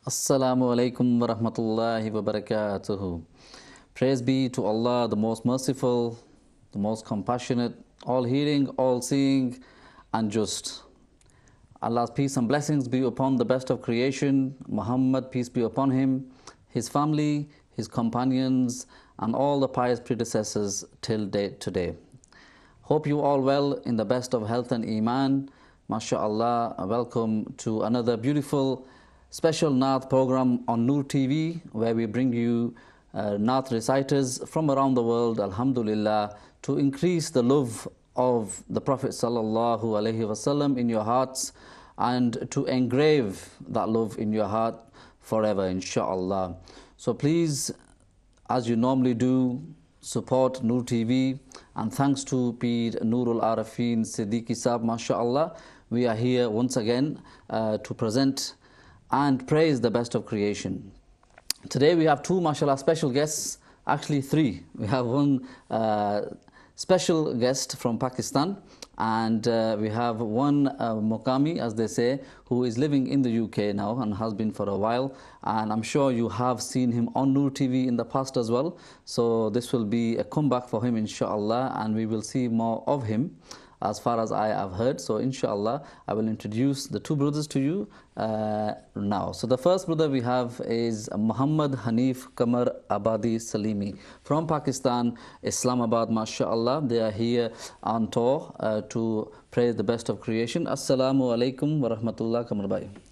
Assalamu alaikum wa rahmatullahi wa barakatuhu. Praise be to Allah, the most merciful, the most compassionate, all hearing, all seeing, and just. Allah's peace and blessings be upon the best of creation, Muhammad, peace be upon him, his family, his companions, and all the pious predecessors till date today. Hope you all well in the best of health and iman. MashaAllah, welcome to another beautiful special Naat program on Noor TV, where we bring you Naat reciters from around the world, alhamdulillah, to increase the love of the Prophet sallallahu alaihi wasallam in your hearts and to engrave that love in your heart forever, inshaAllah. So please, as you normally do, support Noor TV, and thanks to Peer Noorul Arafin Siddiqui Saab, MashaAllah, we are here once again to present and praise the best of creation. Today we have two, mashallah, special guests, actually three. We have one special guest from Pakistan, and we have one Muqami, as they say, who is living in the UK now and has been for a while, and I'm sure you have seen him on Noor TV in the past as well. So this will be a comeback for him, inshallah, and we will see more of him as far as I have heard. So inshallah, I will introduce the two brothers to you now. So the first brother we have is Muhammad Hanif Qamar Abadi Salimi from Pakistan, Islamabad, mashallah. They are here on tour to praise the best of creation. Assalamu alaikum wa rahmatullah Qamar bhai.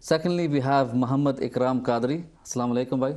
Secondly, we have Muhammad Ikram Qadri. Assalamu alaikum bhai.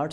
8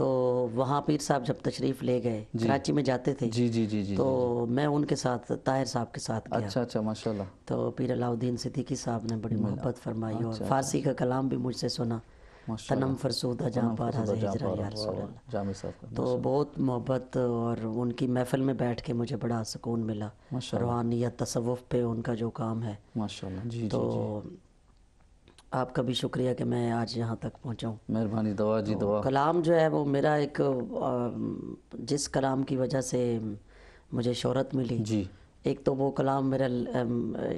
تو وہاں پیر صاحب جب تشریف لے گئے کراچی میں جاتے تھے تو میں ان کے ساتھ طاہر صاحب کے ساتھ گیا. اچھا ماشاءاللہ. تو پیر علاء الدین صدیقی صاحب نے بڑی محبت فرمائی اور فارسی کا کلام بھی مجھ سے سنا. تنم فرسودہ جہاں پارا ہجرا یا رسول اللہ. تو بہت محبت اور ان کی محفل میں بیٹھ کے مجھے بڑا سکون ملا. روحانیت تصوف پہ ان کا جو کام ہے ماشاءاللہ. تو آپ کا بھی شکریہ کہ میں آج یہاں تک پہنچا ہوں. مہربانی. دعا. کلام جو ہے وہ میرا ایک جس کلام کی وجہ سے مجھے شہرت ملی جی، ایک تو وہ کلام میرا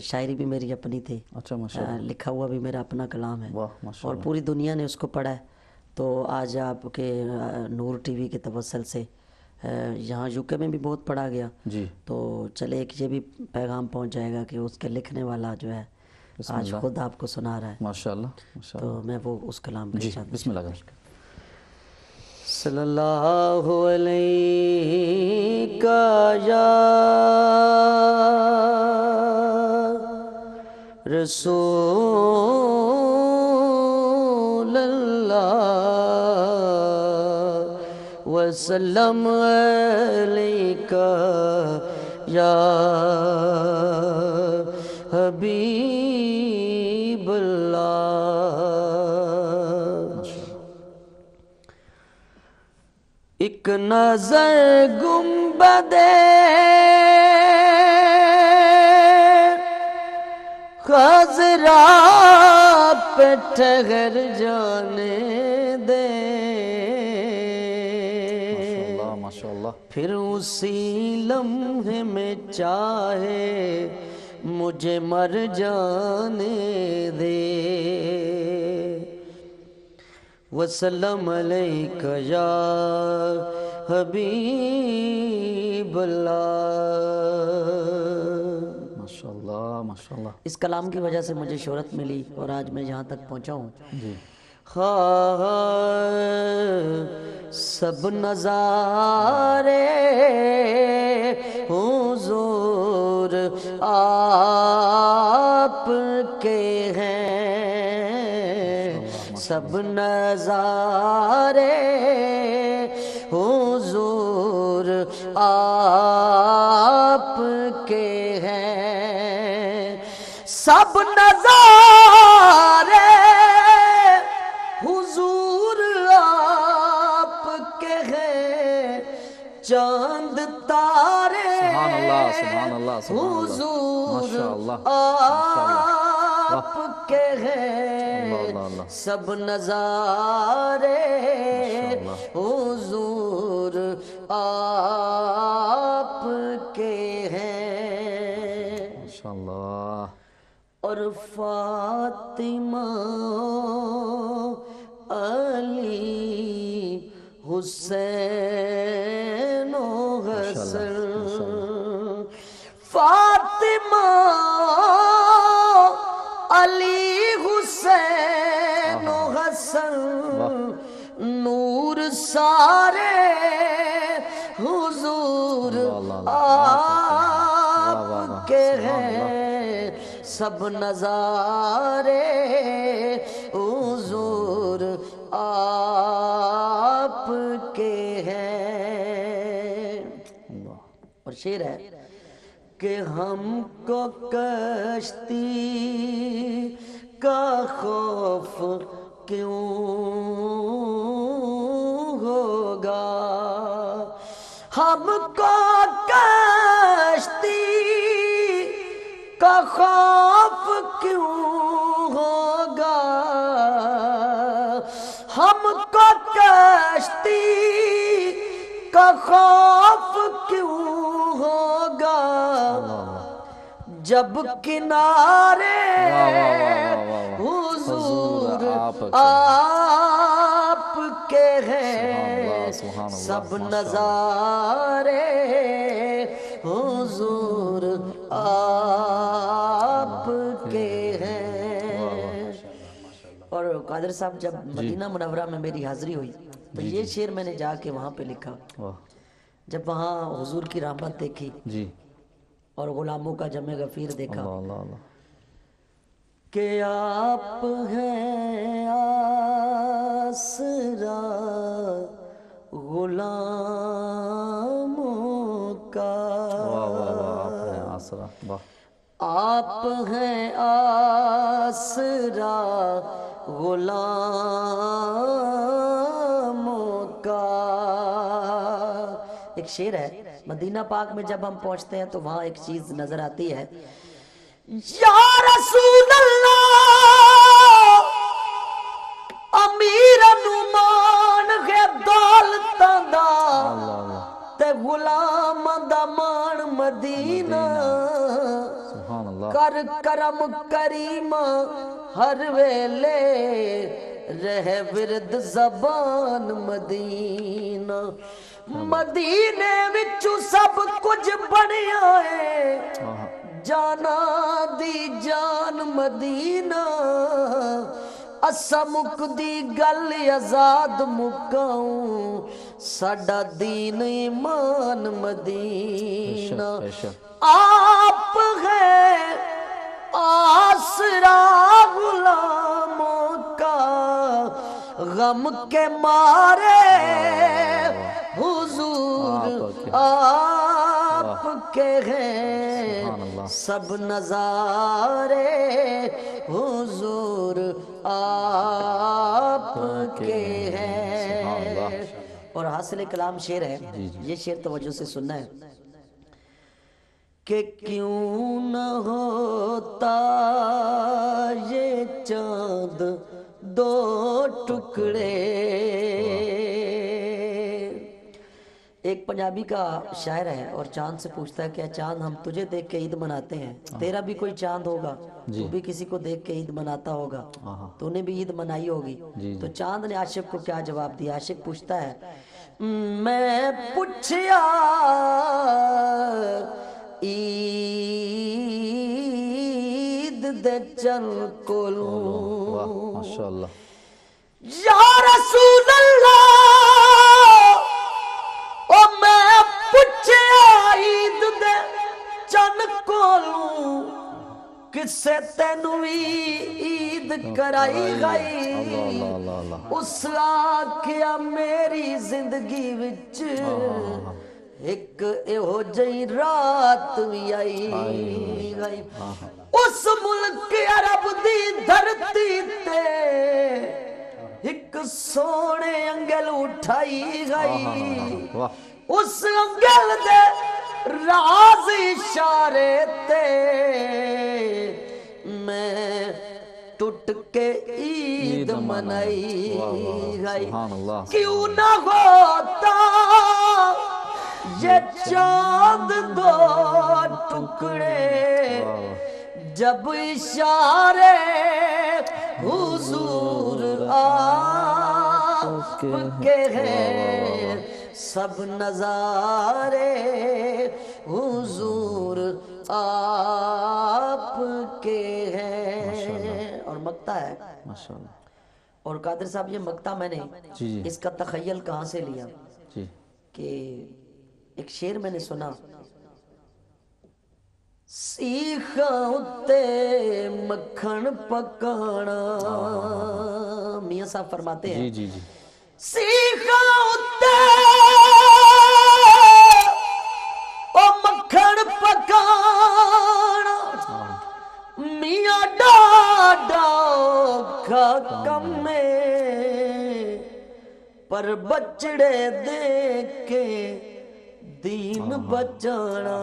شاعری بھی میری اپنی تھی. اچھا ماشاءاللہ. لکھا ہوا بھی میرا اپنا کلام ہے واہ اور پوری دنیا نے اس کو پڑھا ہے. تو آج آپ کے نور ٹی وی کے توسل سے یہاں یو کے میں بھی بہت پڑھا گیا جی. تو چلے ایک یہ بھی پیغام پہنچ جائے گا کہ اس کے لکھنے والا جو ہے آج خود آپ کو سنا رہا ہے. ماشاءاللہ. تو میں وہ اس کلام جی بسم اللہ. صلی اللہ علیہ یا رسول اللہ وسلم علیہ یا حبیب اللہ. ایک نظر گنبد خضرا پہ ٹھہر جانے دے ماشاءاللہ. پھر اسی لمحے میں چاہے مجھے مر جانے دے. وسلم علیک یا حبیب اللہ. ماشاءاللہ. اس کلام کی وجہ سے مجھے شہرت ملی اور آج میں یہاں تک پہنچا ہوں. جی. سب نظارے حضور آپ کے ہیں. سب نظارے حضور آپ کے ہیں. سب نظارے حضور آپ کے ہیں. چاند تارے سبحان اللہ. حضور ماشاءاللہ. آپ کے ہیں. سب نظارے حضور آپ کے ہیں. ماشاءاللہ. اور فاطمہ علی حسین و حسن. فاطمہ علی حسین و حسن نور سارے حضور آپ کے ہیں. سب نظارے حضور آپ کے ہیں. اور شعر ہے کہ ہم کو کشتی کا خوف کیوں ہوگا. ہم کو کشتی کا خوف کیوں ہوگا. ہم کو کشتی کا خوف کیوں ہوگا. جب کنارے حضور آپ کے ہیں. سب نظارے حضور آپ کے ہیں. اور قادر صاحب جب مدینہ منورہ میں میری حاضری ہوئی تو یہ شعر میں نے جا کے وہاں پہ لکھا. جب وہاں حضور کی رحمت دیکھی اور غلاموں کا جمع غفیر دیکھا کہ آپ ہیں آسرا آپ ہیں آسرا غلاموں کا. ایک شعر ہے مدینہ پاک میں جب ہم پہنچتے ہیں تو وہاں ایک چیز نظر آتی ہے. یا رسول اللہ امیر نمان ہے دولتاں دا تے غلام دا مان مدینہ. کر کرم کریم ہر ویلے رہ ورد زبان مدینہ. مدینے وچوں سب کچھ بنیا ہے جانا دی جان مدینہ. اسا مک دی گل آزاد مکاؤں ساڈا دین ایمان مدینہ. آپ ہے آسرا غلاموں کا غم کے مارے حضور آپ کے ہیں سب نظارے حضور آپ کے ہیں. اور حاصل کلام شعر ہے, یہ شعر توجہ سے سننا ہے. کہ کیوں نہ ہوتا یہ چاند دو ٹکڑے. ایک پنجابی کا شاعر ہے اور چاند سے پوچھتا ہے کہ چاند ہم تجھے دیکھ کے عید مناتے ہیں, تیرا بھی کوئی چاند ہوگا, تو بھی کسی کو دیکھ کے عید مناتا ہوگا, تو نے بھی عید منائی ہوگی. تو چاند نے عاشق کو کیا جواب دیا؟ عاشق پوچھتا ہے میں پوچھیا عید دے چل کولوں ماشاءاللہ یا رسول اللہ او میں پوچھیا عید دے چن کولوں کسے تینوں عید کرائی گئی. اس آکھیا میری زندگی وچ ایک ایہو جئی رات بھی آئی گئی. اس ملک عرب دی دھرتی تے ایک سونے انگل اٹھائی گئی. اس انگل دے راز اشارے تے میں ٹوٹ کے عید منائی گئی. کیوں نہ ہوتا یہ چاند دو ٹکڑے جب اشارے حضور آپ کے ہیں سب نظارے حضور آپ کے ہیں. اور مقطع ہے اور قادر صاحب یہ مقطع میں نے اس کا تخیل کہاں سے لیا کہ ایک شعر میں نے سنا سیخاں اتے مکھن پکانا. میاں صاحب فرماتے ہیں سیخاں اتے او مکھن پکانا میاں ڈاڈا کا کم میں پر بچڑے دے کے دین بچانا.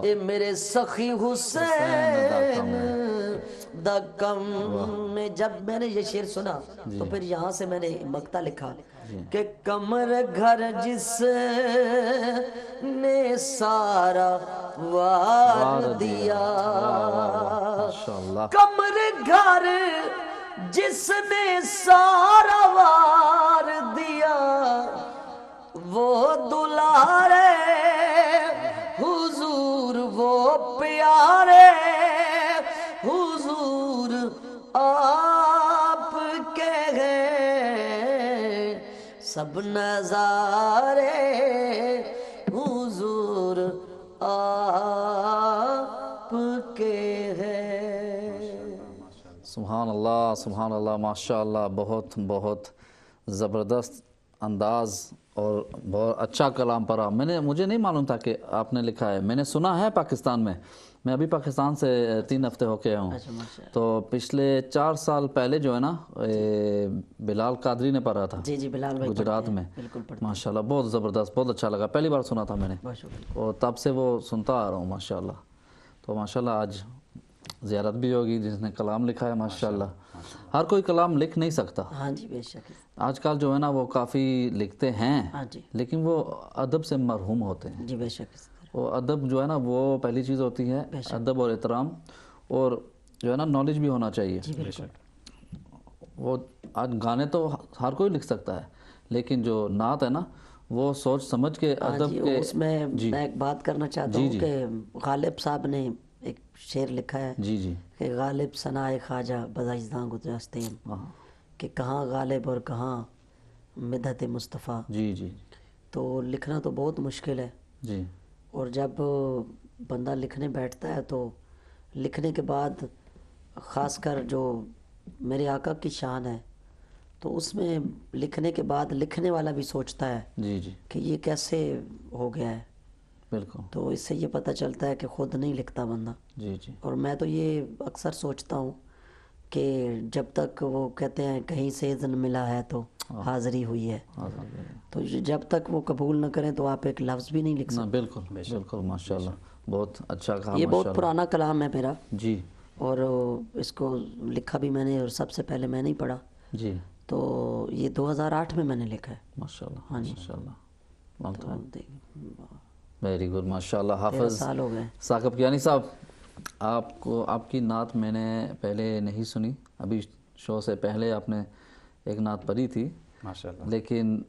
اے میرے سخی حسین دا کم میں. جب میں نے یہ شعر سنا تو پھر یہاں سے میں نے مقطع لکھا کہ کمر گھر جس نے سارا وار دیا, کمر گھر جس نے سارا وار دیا وہ دلارے حضور وہ پیارے حضور آپ کے ہیں سب نظارے حضور آپ کے ہیں. سبحان اللہ ماشاءاللہ. بہت بہت زبردست انداز اور بہت اچھا کلام پڑھا. مجھے نہیں معلوم تھا کہ آپ نے لکھا ہے. میں نے سنا ہے پاکستان میں میں ابھی پاکستان سے 3 ہفتے ہو کے ہوں. تو پچھلے 4 سال پہلے جو ہے نا بلال قادری نے پڑھا تھا. جی بلال بھائی گجرات میں. بالکل ماشاءاللہ بہت زبردست, بہت اچھا لگا, پہلی بار سنا تھا میں نے اور تب سے وہ سنتا آ رہا ہوں ماشاءاللہ. تو ماشاءاللہ آج زیارت بھی ہوگی جس نے کلام لکھا ہے ماشاءاللہ. ہر کوئی کلام لکھ نہیں سکتا. ہاں جی بے شک. آج کل جو ہے نا وہ کافی لکھتے ہیں لیکن وہ ادب سے محروم ہوتے ہیں. جی بے شک. وہ ادب جو ہے نا وہ پہلی چیز ہوتی ہے, ادب اور احترام, اور جو ہے نا نالج بھی ہونا چاہیے. وہ آج گانے تو ہر کوئی لکھ سکتا ہے لیکن جو نعت ہے نا وہ سوچ سمجھ کے ادب کے. اس میں میں ایک بات کرنا چاہتا ہوں کہ غالب صاحب نے ایک شعر لکھا ہے کہ غالب ثنائے خواجہ بزاجداں گزرستیم, کہ کہاں غالب اور کہاں مدحت مصطفیٰ. تو لکھنا تو بہت مشکل ہے. اور جب بندہ لکھنے بیٹھتا ہے تو لکھنے کے بعد خاص کر جو میرے آقا کی شان ہے تو اس میں لکھنے کے بعد لکھنے والا بھی سوچتا ہے کہ یہ کیسے ہو گیا ہے. بالکل. تو اس سے یہ پتہ چلتا ہے کہ خود نہیں لکھتا بندہ. اور میں تو یہ اکثر سوچتا ہوں کہ جب تک وہ کہتے ہیں کہیں سے اذن ملا ہے تو حاضری ہوئی ہے, تو جب تک وہ قبول نہ کریں تو آپ ایک لفظ بھی نہیں لکھ سکتے. بالکل بالکل ماشاءاللہ, بہت اچھا کہا. یہ بہت پرانا کلام ہے میرا جی, اور اس کو لکھا بھی میں نے اور سب سے پہلے میں نے ہی پڑھا. جی. تو یہ 2008 میں نے لکھا ہے. ماشاءاللہ. ہاں جی ماشاءاللہ. ویری گڈ ماشاءاللہ. حافظ سال ہو گئے. ثاقب کیانی صاحب, آپ کی نعت میں نے پہلے نہیں سنی, ابھی شو سے پہلے آپ نے ایک نعت پڑھی تھی ماشاءاللہ, لیکن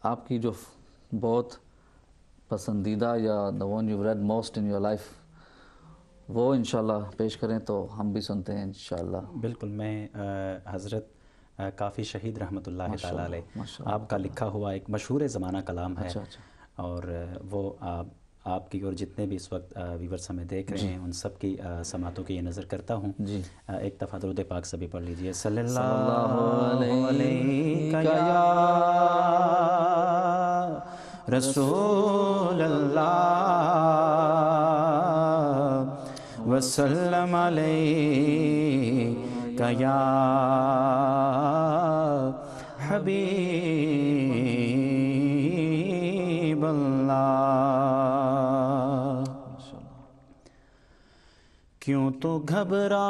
آپ کی جو بہت پسندیدہ یا the one you've read most in your life وہ انشاءاللہ پیش کریں تو ہم بھی سنتے ہیں انشاءاللہ. بالکل. میں حضرت کافی شہید رحمۃ اللہ تعالی علیہ آپ کا لکھا ہوا ایک مشہور زمانہ کلام ہے, اور وہ آپ کی اور جتنے بھی اس وقت ویورز ہمیں دیکھ رہے ہیں ان سب کی سماعتوں کی یہ نظر کرتا ہوں. ایک دفعہ درود پاک سبھی پڑھ لیجئے. صلی اللہ علیہ یا رسول اللہ وسلم علیہ یا حبیب اللہ. کیوں تو گھبرائے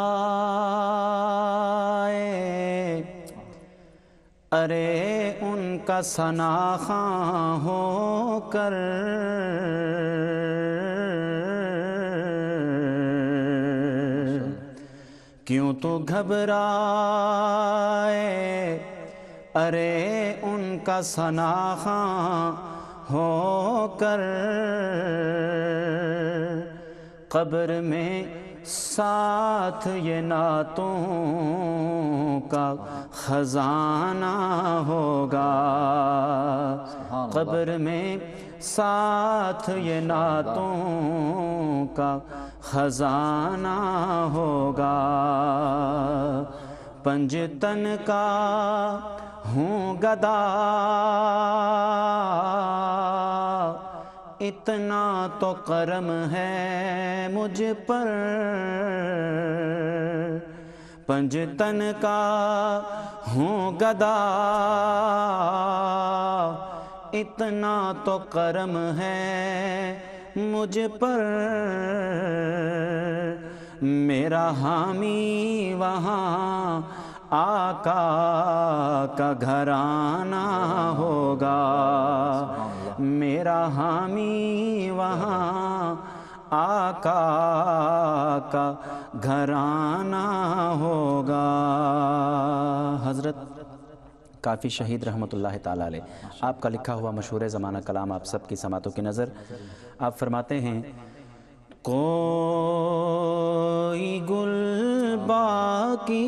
ارے ان کا ثناخواں ہو کر, کیوں تو گھبرائے ارے ان کا ثناخواں ہو کر, قبر میں ساتھ یہ نعتوں کا خزانہ ہوگا, قبر میں ساتھ یہ نعتوں کا خزانہ ہوگا. پنجتن کا ہوں گدا اتنا تو کرم ہے مجھ پر, پنجتن کا ہوں گدا اتنا تو کرم ہے مجھ پر, میرا حامی وہاں آقا کا گھرانہ ہوگا, میرا حامی وہاں آقا کا گھرانہ ہوگا. حضرت کافی شہید رحمۃ اللہ تعالیٰ علیہ آپ کا لکھا ہوا مشہور زمانہ کلام آپ سب کی سماعتوں کی نظر. آپ فرماتے ہیں کوئی گل باقی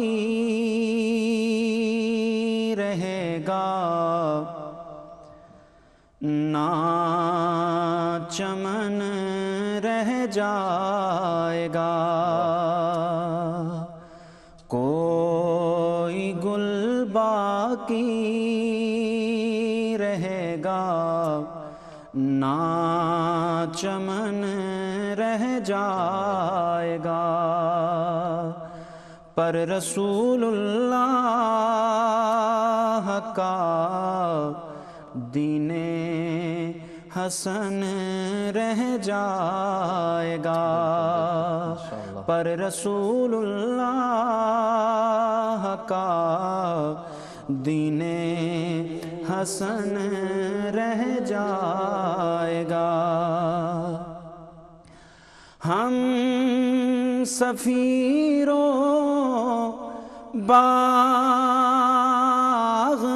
رہے گا نہ چمن رہ جائے گا, کوئی گل باقی رہے گا نہ چمن رہ جائے گا، پر رسول اللہ کا دین حسن رہ جائے گا، پر رسول اللہ کا دین حسن رہ جائے گا۔ ہم سفیروں باغ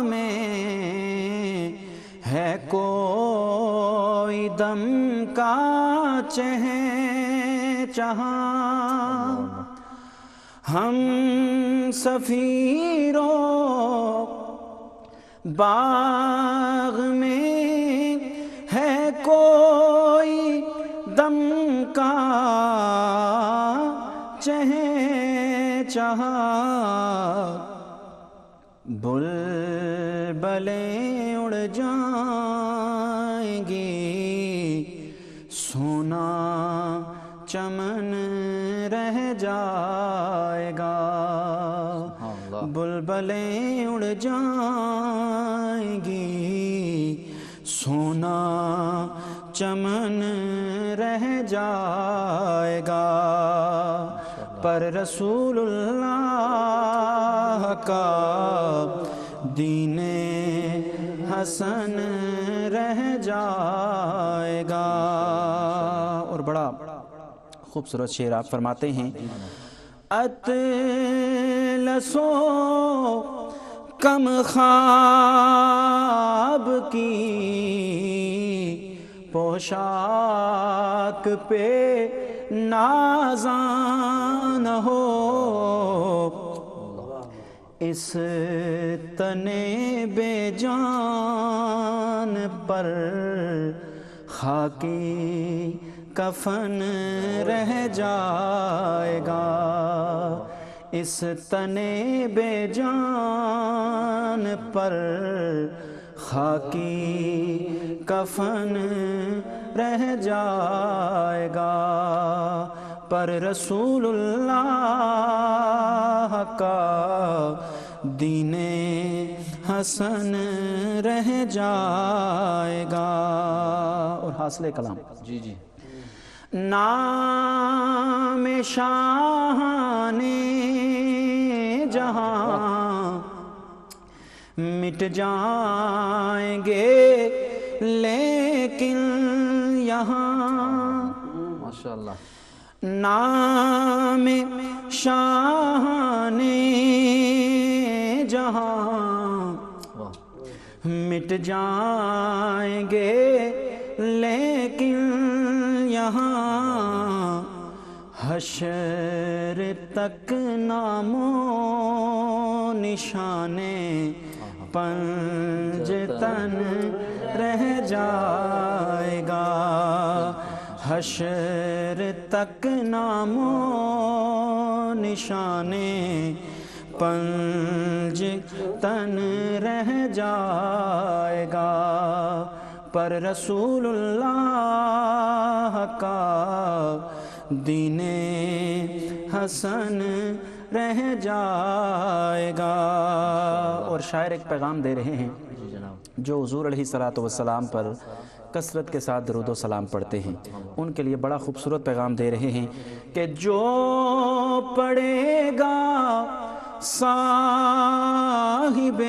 میں ہے کوئی دم کا چہچہاں، ہم سفیروں باغ میں ہے کوئی دم کا چہچہاں، بلبلیں اڑ جائیں گی، سونا چمن رہ جائے گا، بلبلیں اڑ جائیں گی، سونا چمن رہ جائے گا، پر رسول اللہ کا دین حسن رہ جائے گا۔ اور بڑا خوبصورت شعر آپ فرماتے ہیں، اطلسو کم خواب کی پوشاک پہ نازاں نہ ہو، اس تنے بے جان پر خاکی کفن رہ جائے گا، اس تنے بے جان پر خاکی کفن رہ جائے گا، پر رسول اللہ کا دین حسن رہ جائے گا۔ اور حاصل کلام جی جی، نام شاہان جہاں مٹ جائیں گے لیکن یہاں، ماشاءاللہ، نام شاہان جہاں مٹ جائیں گے لیکن یہاں، حشر تک نام و نشانے پنجتن رہ جائے گا، حشر تک نام و نشانے پنجتن رہ جائے گا، پر رسول اللہ کا دین حسن رہ جائے گا۔ اور شاعر ایک پیغام دے رہے ہیں جو حضور علیہ السلام پر کثرت کے ساتھ درود و سلام پڑھتے ہیں، ان کے لیے بڑا خوبصورت پیغام دے رہے ہیں کہ جو پڑھے گا صاحب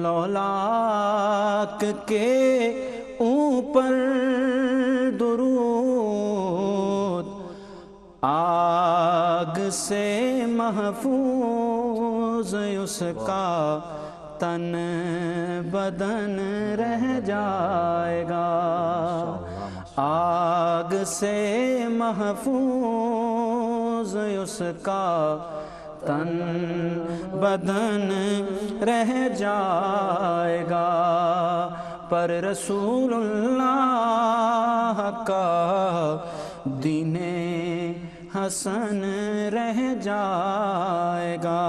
لولاک کے اوپر درود، آگ سے محفوظ اس کا تن بدن رہ جائے گا، آگ سے محفوظ اس کا تن بدن رہ جائے گا، پر رسول اللہ کا دین حسن رہ جائے گا۔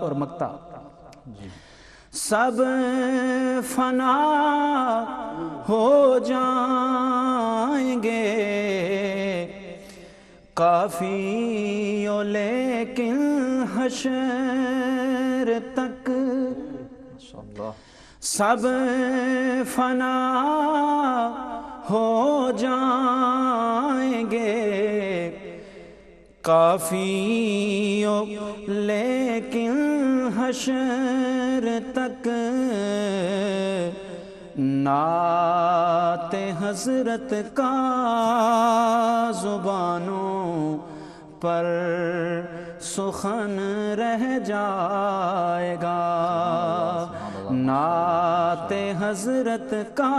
اور مقطع، سب فنا ہو جائیں گے کافی ہو لیکن حشر تک سب فنا ہو جائیں گے. کافی ہو لیکن حشر تک نعت حضرت کا زبانوں پر سخن رہ جائے گا. نعت حضرت کا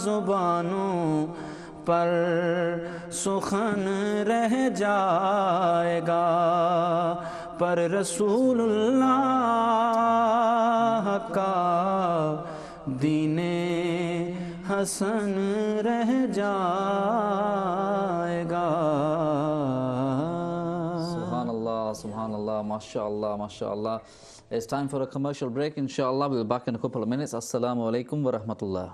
زبانوں پر سخن رہ جائے گا. پر رسول اللہ کا دین حسن رہ جائے گا. Subhanallah, mashallah, mashallah. It's time for a commercial break. Inshallah, we'll be back in a couple of minutes. Assalamu alaikum wa rahmatullah.